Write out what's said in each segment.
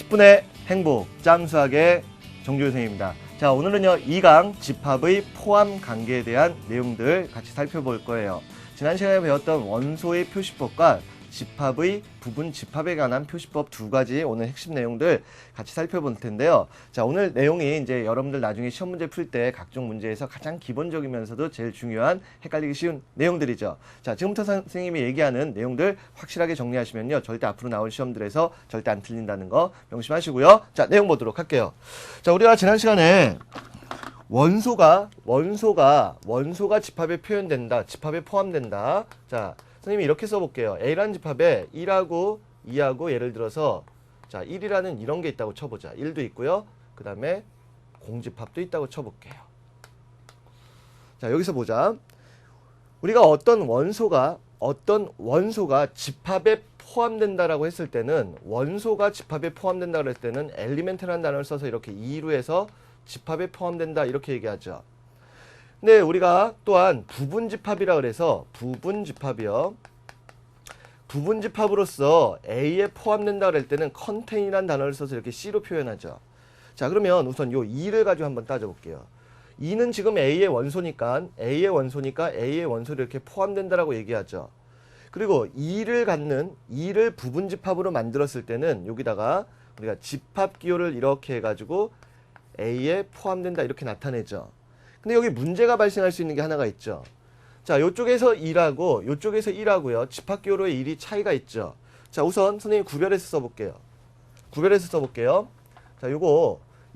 10분의 행복 짬수학의 정주현 선생님입니다. 자, 오늘은요 2강 집합의 포함 관계에 대한 내용들 같이 살펴볼 거예요. 지난 시간에 배웠던 원소의 표시법과 집합의 부분 집합에 관한 표시법 두 가지 오늘 핵심 내용들 같이 살펴볼 텐데요. 자, 오늘 내용이 이제 여러분들 나중에 시험 문제 풀 때 각종 문제에서 가장 기본적이면서도 제일 중요한 헷갈리기 쉬운 내용들이죠. 자, 지금부터 선생님이 얘기하는 내용들 확실하게 정리하시면요. 절대 앞으로 나올 시험들에서 절대 안 틀린다는 거 명심하시고요. 자, 내용 보도록 할게요. 자, 우리가 지난 시간에 원소가 집합에 표현된다. 집합에 포함된다. 자, 선생님이 이렇게 써볼게요. A라는 집합에 1하고 2하고 예를 들어서 자 1이라는 이런 게 있다고 쳐보자. 1도 있고요. 그 다음에 공집합도 있다고 쳐볼게요. 자, 여기서 보자. 우리가 어떤 원소가 집합에 포함된다라고 했을 때는 원소가 집합에 포함된다고 했을 때는 엘리멘트라는 단어를 써서 이렇게 2로 해서 집합에 포함된다 이렇게 얘기하죠. 근데 우리가 또한 부분집합이라 그래서 부분집합으로서 A에 포함된다 그럴 때는 contain이라는 단어를 써서 이렇게 C로 표현하죠. 자, 그러면 우선 요 2를 가지고 한번 따져볼게요. 2는 지금 A의 원소니까 A의 원소를 이렇게 포함된다라고 얘기하죠. 그리고 2를 부분집합으로 만들었을 때는 여기다가 우리가 집합기호를 이렇게 해가지고 A에 포함된다 이렇게 나타내죠. 근데 여기 문제가 발생할 수 있는 게 하나가 있죠. 자, 요쪽에서 1하고 요쪽에서 1하고요. 집합기호로의 1이 차이가 있죠. 자, 우선 선생님 구별해서 써볼게요. 자, 요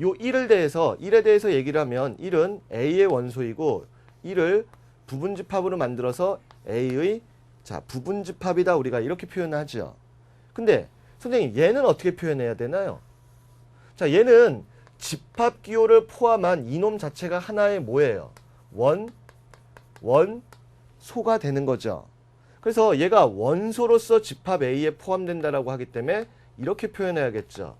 1에 대해서 얘기를 하면 1은 A의 원소이고 1을 부분집합으로 만들어서 A의 자, 부분집합이다 우리가 이렇게 표현하죠. 근데 선생님 얘는 어떻게 표현해야 되나요? 자, 얘는 집합기호를 포함한 이놈 자체가 하나의 뭐예요? 원소가 되는 거죠. 그래서 얘가 원소로서 집합 A에 포함된다라고 하기 때문에 이렇게 표현해야겠죠.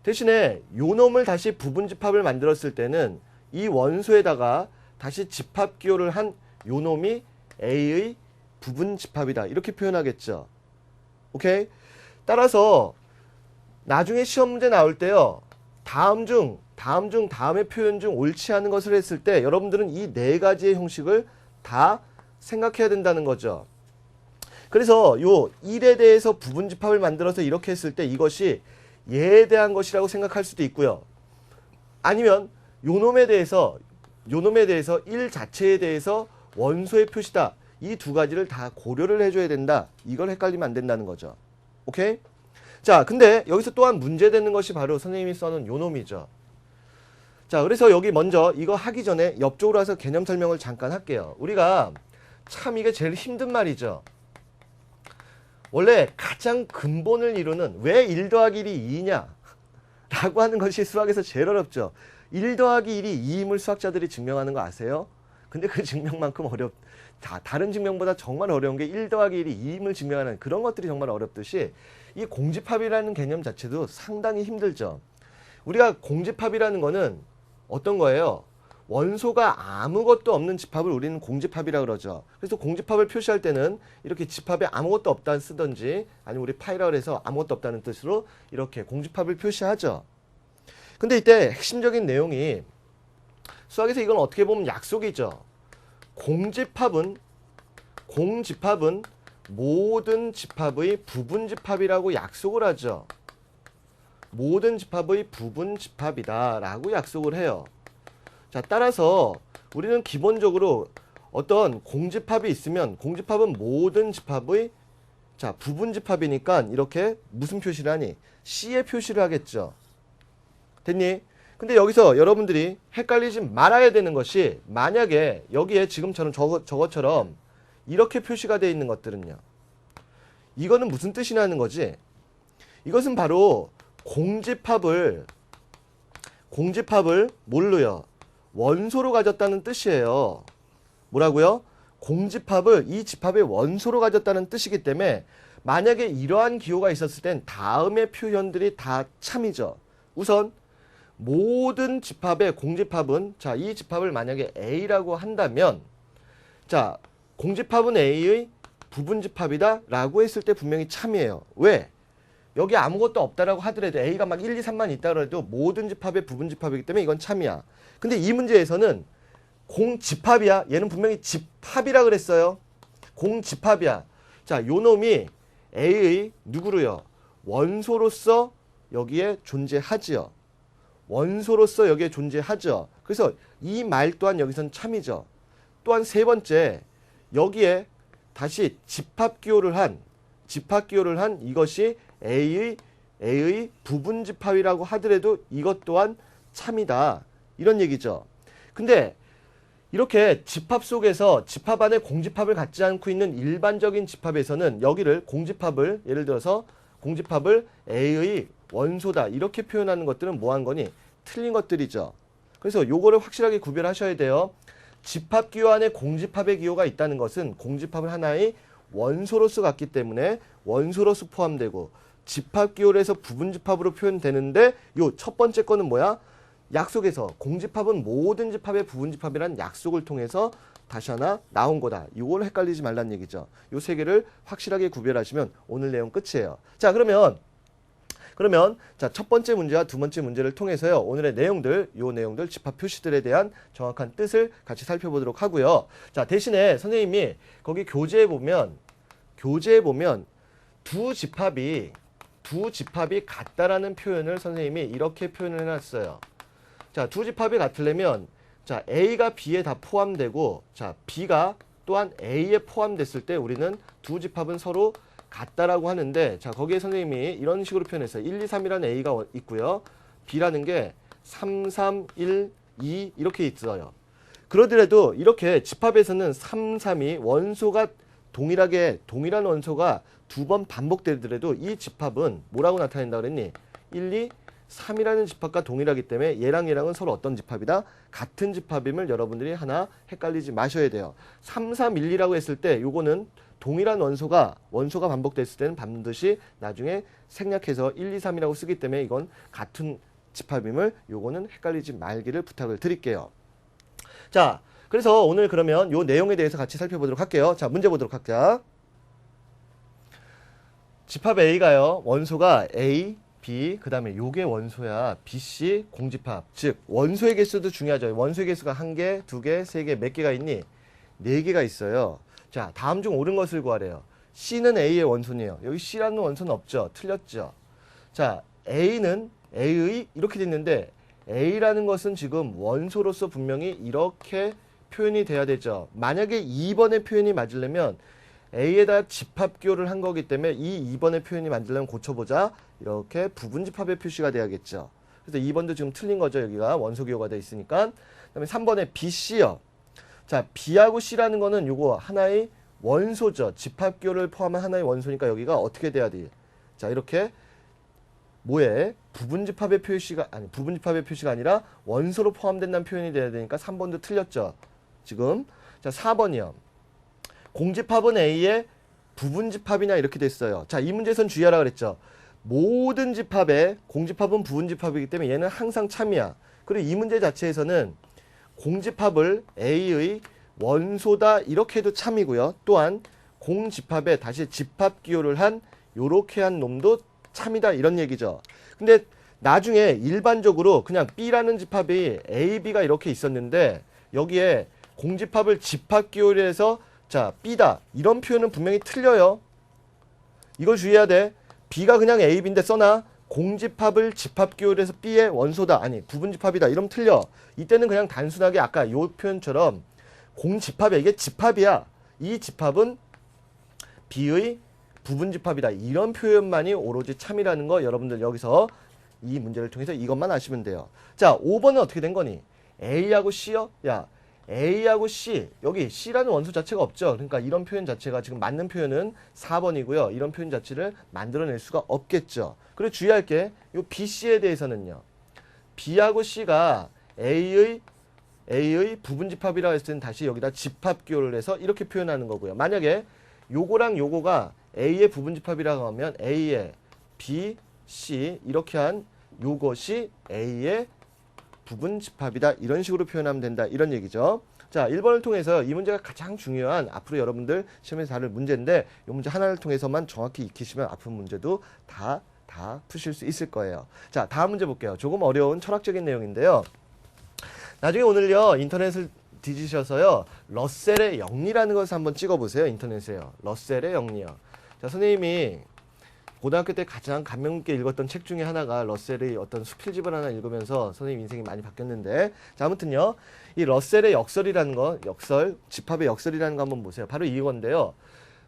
대신에 요 놈을 다시 부분집합을 만들었을 때는 이 원소에다가 다시 집합기호를 한 요 놈이 A의 부분집합이다 이렇게 표현하겠죠. 오케이? 따라서 나중에 시험 문제 나올 때요. 다음의 표현 중 옳지 않은 것을 했을 때 여러분들은 이 네 가지의 형식을 다 생각해야 된다는 거죠. 그래서 요 1에 대해서 부분집합을 만들어서 이렇게 했을 때 이것이 얘에 대한 것이라고 생각할 수도 있고요. 아니면 요 놈에 대해서 1 자체에 대해서 원소의 표시다. 이 두 가지를 다 고려를 해줘야 된다. 이걸 헷갈리면 안 된다는 거죠. 오케이? 자, 근데 여기서 또한 문제되는 것이 바로 선생님이 써놓은 요 놈이죠. 자, 그래서 여기 먼저 이거 하기 전에 옆쪽으로 와서 개념 설명을 잠깐 할게요. 우리가 참 이게 제일 힘든 말이죠. 원래 가장 근본을 이루는 왜 1 더하기 1이 2냐 라고 하는 것이 수학에서 제일 어렵죠. 1 더하기 1이 2임을 수학자들이 증명하는 거 아세요? 근데 그 증명만큼 다른 증명보다 정말 어려운 게 1 더하기 1이 2임을 증명하는 그런 것들이 정말 어렵듯이 이 공집합이라는 개념 자체도 상당히 힘들죠. 우리가 공집합이라는 거는 어떤 거예요? 원소가 아무것도 없는 집합을 우리는 공집합이라고 그러죠. 그래서 공집합을 표시할 때는 이렇게 집합에 아무것도 없다는 쓰든지 아니면 우리 파이라고 해서 아무것도 없다는 뜻으로 이렇게 공집합을 표시하죠. 근데 이때 핵심적인 내용이 수학에서 이건 어떻게 보면 약속이죠. 공집합은 모든 집합의 부분집합이라고 약속을 하죠. 모든 집합의 부분집합이다 라고 약속을 해요. 자, 따라서 우리는 기본적으로 어떤 공집합이 있으면 공집합은 모든 집합의 자, 부분집합이니까 이렇게 무슨 표시를 하니? C의 표시를 하겠죠. 됐니? 근데 여기서 여러분들이 헷갈리지 말아야 되는 것이 만약에 여기에 지금처럼 저것처럼 이렇게 표시가 되어 있는 것들은요. 이거는 무슨 뜻이냐는 거지? 이것은 바로 공집합을 뭘로요? 원소로 가졌다는 뜻이에요. 뭐라고요? 공집합을 이 집합의 원소로 가졌다는 뜻이기 때문에 만약에 이러한 기호가 있었을 땐 다음의 표현들이 다 참이죠. 우선 모든 집합의 공집합은 자, 이 집합을 만약에 A라고 한다면 자, 공집합은 A의 부분집합이다 라고 했을 때 분명히 참이에요. 왜? 여기 아무것도 없다라고 하더라도 A가 막 1, 2, 3만 있다 그래도 모든 집합의 부분 집합이기 때문에 이건 참이야. 근데 이 문제에서는 공집합이야. 얘는 분명히 집합이라 그랬어요. 공집합이야. 자, 요 놈이 A의 누구로요? 원소로서 여기에 존재하지요. 원소로서 여기에 존재하죠. 그래서 이 말 또한 여기선 참이죠. 또한 세 번째, 여기에 다시 집합 기호를 한 이것이 A의 부분 집합이라고 하더라도 이것 또한 참이다. 이런 얘기죠. 근데 이렇게 집합 속에서 집합 안에 공집합을 갖지 않고 있는 일반적인 집합에서는 여기를 공집합을 예를 들어서 공집합을 A의 원소다 이렇게 표현하는 것들은 뭐한 거니? 틀린 것들이죠. 그래서 요거를 확실하게 구별하셔야 돼요. 집합 기호 안에 공집합의 기호가 있다는 것은 공집합을 하나의 원소로서 갖기 때문에 원소로서 포함되고 집합 기호를 해서 부분 집합으로 표현되는데 요 첫 번째 거는 뭐야? 약속에서 공집합은 모든 집합의 부분 집합이라는 약속을 통해서 다시 하나 나온 거다. 이걸 헷갈리지 말란 얘기죠. 요 세 개를 확실하게 구별하시면 오늘 내용 끝이에요. 자, 그러면 자, 첫 번째 문제와 두 번째 문제를 통해서요. 오늘의 내용들, 요 내용들 집합 표시들에 대한 정확한 뜻을 같이 살펴보도록 하고요. 자, 대신에 선생님이 거기 교재에 보면 두 집합이 같다라는 표현을 선생님이 이렇게 표현을 해놨어요. 자, 두 집합이 같으려면 자, A가 B에 다 포함되고 자, B가 또한 A에 포함됐을 때 우리는 두 집합은 서로 같다라고 하는데 자, 거기에 선생님이 이런 식으로 표현했어요. 1, 2, 3이라는 A가 있고요. B라는 게 3, 3, 1, 2 이렇게 있어요. 그러더라도 이렇게 집합에서는 3, 3이 원소가 동일한 원소가 두 번 반복되더라도 이 집합은 뭐라고 나타낸다 그랬니? 1, 2, 3이라는 집합과 동일하기 때문에 얘랑은 서로 어떤 집합이다? 같은 집합임을 여러분들이 하나 헷갈리지 마셔야 돼요. 3, 3, 1, 2라고 했을 때 요거는 동일한 원소가 반복됐을 때는 반드시 나중에 생략해서 1, 2, 3이라고 쓰기 때문에 이건 같은 집합임을 요거는 헷갈리지 말기를 부탁을 드릴게요. 자, 그래서 오늘 그러면 요 내용에 대해서 같이 살펴보도록 할게요. 자, 문제 보도록 할게요. 집합 A가요. 원소가 A, B, 그 다음에 요게 원소야. BC 공집합. 즉 원소의 개수도 중요하죠. 원소의 개수가 1개, 2개, 3개 몇 개가 있니? 4개가 있어요. 자, 다음 중 옳은 것을 구하래요. C는 A의 원소네요. 여기 C라는 원소는 없죠. 틀렸죠. 자, A는 A의 이렇게 됐는데 A라는 것은 지금 원소로서 분명히 이렇게 표현이 돼야 되죠. 만약에 2번의 표현이 맞으려면 A에다 집합 기호를 한 거기 때문에 이 2번의 표현이 맞으려면 고쳐보자. 이렇게 부분 집합의 표시가 돼야겠죠. 그래서 2번도 지금 틀린 거죠. 여기가 원소 기호가 돼 있으니까. 그 다음에 3번에 BC요. 자, B하고 C라는 거는 요거 하나의 원소죠. 집합 기호를 포함한 하나의 원소니까 여기가 어떻게 돼야 돼? 자, 이렇게 뭐에 부분 집합의 표시가 아니라 원소로 포함된다는 표현이 돼야 되니까 3번도 틀렸죠. 지금. 자, 4번이요. 공집합은 A의 부분 집합이냐 이렇게 됐어요. 자, 이 문제에선 주의하라 그랬죠. 모든 집합의 공집합은 부분 집합이기 때문에 얘는 항상 참이야. 그리고 이 문제 자체에서는 공집합을 A의 원소다 이렇게 해도 참이고요. 또한 공집합에 다시 집합 기호를 한 요렇게 한 놈도 참이다 이런 얘기죠. 근데 나중에 일반적으로 그냥 B라는 집합이 A, B가 이렇게 있었는데 여기에 공집합을 집합 기호를 해서 자, B다 이런 표현은 분명히 틀려요. 이걸 주의해야 돼. B가 그냥 A, B인데 써놔. 공집합을 집합 기호를 해서 B의 원소다. 아니 부분 집합이다. 이러면 틀려. 이때는 그냥 단순하게 아까 요 표현처럼 공집합이야. 이게 집합이야. 이 집합은 B의 부분 집합이다. 이런 표현만이 오로지 참이라는 거 여러분들 여기서 이 문제를 통해서 이것만 아시면 돼요. 자, 5번은 어떻게 된 거니? A하고 C요? 야, A하고 C, 여기 C라는 원소 자체가 없죠. 그러니까 이런 표현 자체가 지금 맞는 표현은 4번이고요. 이런 표현 자체를 만들어낼 수가 없겠죠. 그리고 주의할 게 이 BC에 대해서는요. B하고 C가 A의 부분 집합이라고 했을 때는 다시 여기다 집합 기호를 해서 이렇게 표현하는 거고요. 만약에 요거랑 요거가 A의 부분 집합이라고 하면 A의 B, C 이렇게 한 요것이 A의 부분 집합이다. 이런 식으로 표현하면 된다. 이런 얘기죠. 자, 1번을 통해서 이 문제가 가장 중요한 앞으로 여러분들 시험에서 다룰 문제인데 이 문제 하나를 통해서만 정확히 익히시면 앞으로 문제도 다 다 푸실 수 있을 거예요. 자, 다음 문제 볼게요. 조금 어려운 철학적인 내용인데요. 나중에 오늘요 인터넷을 뒤지셔서요 러셀의 영리라는 것을 한번 찍어보세요. 인터넷에요. 러셀의 영리요. 자, 선생님이 고등학교 때 가장 감명 깊게 읽었던 책 중에 하나가 러셀의 어떤 수필집을 하나 읽으면서 선생님 인생이 많이 바뀌었는데, 자, 아무튼요 이 러셀의 역설이라는 거, 역설, 집합의 역설이라는 거 한번 보세요. 바로 이건데요.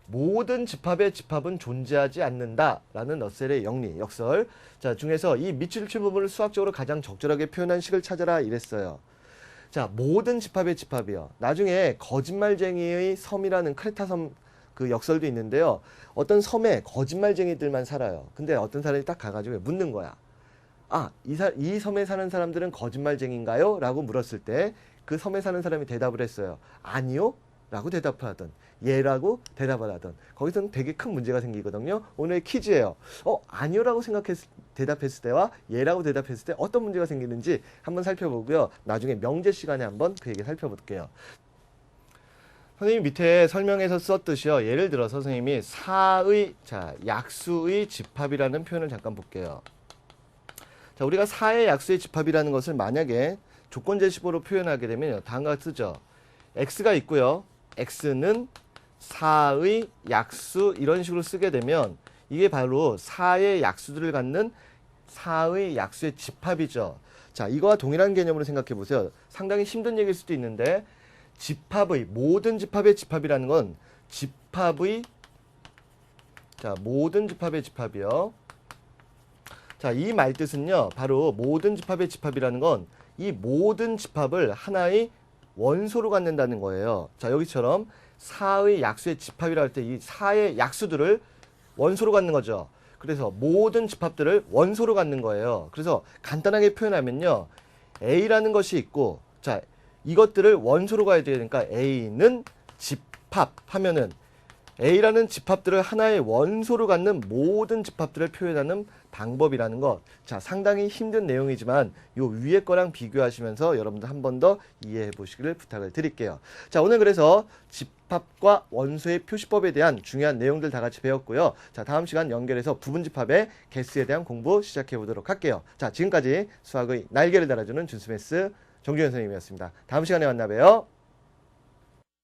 모든 집합의 집합은 존재하지 않는다라는 러셀의 영리, 역설. 자, 중에서 이 밑줄 친 부분을 수학적으로 가장 적절하게 표현한 식을 찾아라 이랬어요. 자, 모든 집합의 집합이요. 나중에 거짓말쟁이의 섬이라는 크레타 섬 그 역설도 있는데요. 어떤 섬에 거짓말쟁이들만 살아요. 근데 어떤 사람이 딱 가가지고 묻는 거야. 아, 이 섬에 사는 사람들은 거짓말쟁이인가요? 라고 물었을 때 그 섬에 사는 사람이 대답을 했어요. 아니요? 라고 대답을 하던, 예라고 대답을 하던. 거기서는 되게 큰 문제가 생기거든요. 오늘의 퀴즈예요. 아니요라고 대답했을 때와 예라고 대답했을 때 어떤 문제가 생기는지 한번 살펴보고요. 나중에 명제 시간에 한번 그 얘기 살펴볼게요. 선생님 밑에 설명에서 썼듯이요. 예를 들어서 선생님이 약수의 집합이라는 표현을 잠깐 볼게요. 자, 우리가 4의 약수의 집합이라는 것을 만약에 조건 제시보로 표현하게 되면 다음과 같이 쓰죠. x가 있고요. x는 4의 약수 이런 식으로 쓰게 되면 이게 바로 4의 약수들을 갖는 4의 약수의 집합이죠. 자, 이거와 동일한 개념으로 생각해 보세요. 상당히 힘든 얘기일 수도 있는데 모든 집합의 집합이라는 건 모든 집합의 집합이요. 자, 이 말 뜻은요. 바로 모든 집합의 집합이라는 건 이 모든 집합을 하나의 원소로 갖는다는 거예요. 자, 여기처럼 4의 약수의 집합이라 할 때 이 4의 약수들을 원소로 갖는 거죠. 그래서 모든 집합들을 원소로 갖는 거예요. 그래서 간단하게 표현하면요. A라는 것이 있고, 자, 이것들을 원소로 가야 되니까 A는 집합하면은 A라는 집합들을 하나의 원소로 갖는 모든 집합들을 표현하는 방법이라는 것. 자, 상당히 힘든 내용이지만 요 위에 거랑 비교하시면서 여러분들 한 번 더 이해해 보시기를 부탁을 드릴게요. 자, 오늘 그래서 집합과 원소의 표시법에 대한 중요한 내용들 다 같이 배웠고요. 자, 다음 시간 연결해서 부분집합의 개수에 대한 공부 시작해 보도록 할게요. 자, 지금까지 수학의 날개를 달아주는 준수메스 정주현 선생님이었습니다. 다음 시간에 만나 봬요.